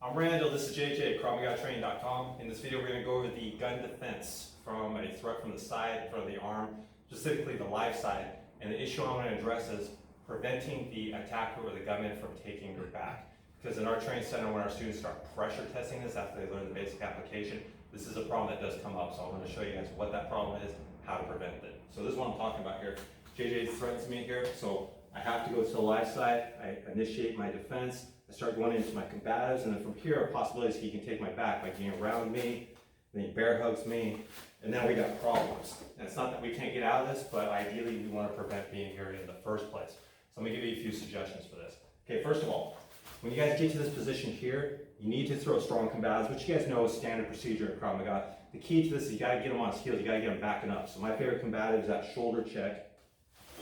I'm Randall, this is JJ at KravMagaTraining.com. In this video we're going to go over the gun defense from a threat from the side, from the arm, specifically the live side. And the issue I want to address is preventing the attacker or the gunman from taking your back. Because in our training center, when our students start pressure testing this after they learn the basic application, this is a problem that does come up. So I'm going to show you guys what that problem is, how to prevent it. So this is what I'm talking about here. JJ threatens me here, so I have to go to the live side. I initiate my defense. I start going into my combatives, and then from here, a possibility is he can take my back by getting around me, then he bear hugs me, and then we got problems. And it's not that we can't get out of this, but ideally we want to prevent being here in the first place. So let me give you a few suggestions for this. Okay, first of all, when you guys get to this position here, you need to throw strong combatives, which you guys know is standard procedure at Krav Maga. The key to this is you gotta get him on his heels, you gotta get him backing up. So my favorite combative is that shoulder check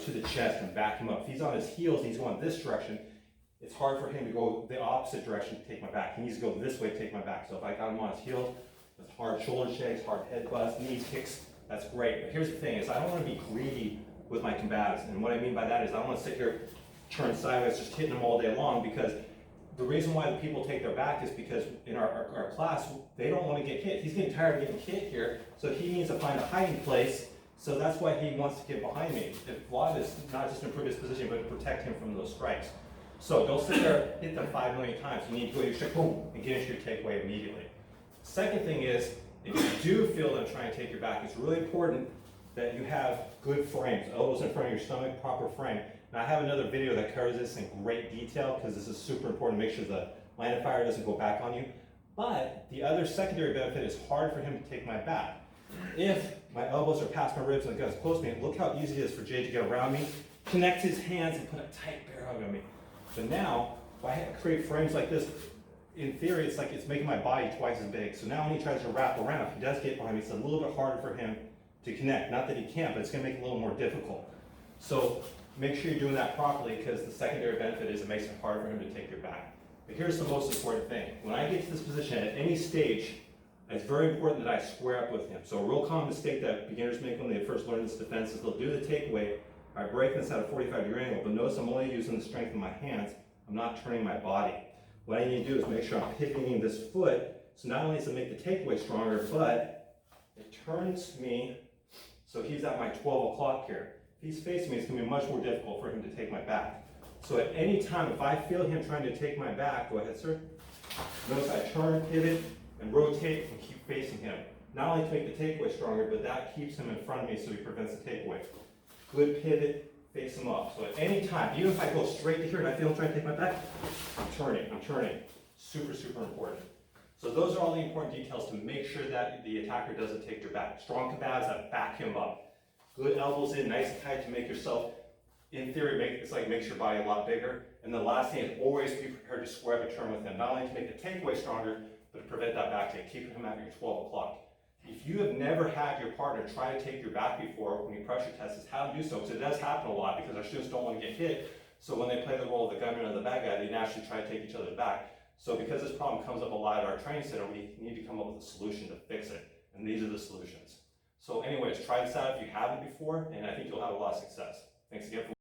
to the chest and back him up. If he's on his heels and he's going this direction, it's hard for him to go the opposite direction to take my back. He needs to go this way to take my back. So if I got him on his heels, with hard shoulder shakes, hard head butts, knee kicks, that's great. But here's the thing, is I don't want to be greedy with my combatives. And what I mean by that is I don't want to sit here, turn sideways, just hitting them all day long, because the reason why the people take their back is because in our class, they don't want to get hit. He's getting tired of getting hit here, so he needs to find a hiding place. So that's why he wants to get behind me. A lot of this, not just to improve his position, but to protect him from those strikes. So don't sit there, hit them 5 million times. You need to go to your strike, boom, and get into your takeaway immediately. Second thing is, if you do feel them trying to take your back, it's really important that you have good frames, elbows in front of your stomach, proper frame. Now I have another video that covers this in great detail because this is super important to make sure the line of fire doesn't go back on you. But the other secondary benefit is hard for him to take my back. If my elbows are past my ribs and the gun's close to me, look how easy it is for Jay to get around me, connect his hands and put a tight bear hug on me. So now, if I create frames like this, in theory, it's like it's making my body twice as big. So now when he tries to wrap around, if he does get behind me, it's a little bit harder for him to connect. Not that he can't, but it's gonna make it a little more difficult. So make sure you're doing that properly, because the secondary benefit is it makes it harder for him to take your back. But here's the most important thing. When I get to this position at any stage, it's very important that I square up with him. So a real common mistake that beginners make when they first learn this defense is they'll do the takeaway by breaking this at a 45-degree angle, but notice I'm only using the strength of my hands. I'm not turning my body. What I need to do is make sure I'm pivoting this foot, so not only does it make the takeaway stronger, but it turns me so he's at my 12 o'clock here. If he's facing me, it's going to be much more difficult for him to take my back. So at any time, if I feel him trying to take my back, go ahead, sir. Notice I turn, pivot, and rotate and keep facing him. Not only to make the takeaway stronger, but that keeps him in front of me so he prevents the takeaway. Good pivot, face him up. So at any time, even if I go straight to here and I feel him trying to take my back, I'm turning. Super, super important. So those are all the important details to make sure that the attacker doesn't take your back. Strong combatives that back him up. Good elbows in, nice and tight to make yourself, in theory, makes your body a lot bigger. And the last thing is always be prepared to square up and turn with him, not only to make the takeaway stronger, but to prevent that back take, keep him at your 12 o'clock. If you have never had your partner try to take your back before when you pressure test, is how to do so, because it does happen a lot because our students don't want to get hit. So when they play the role of the gunman or the bad guy, they naturally try to take each other's back. So because this problem comes up a lot at our training center, we need to come up with a solution to fix it. And these are the solutions. So anyways, try this out if you haven't before, and I think you'll have a lot of success. Thanks again for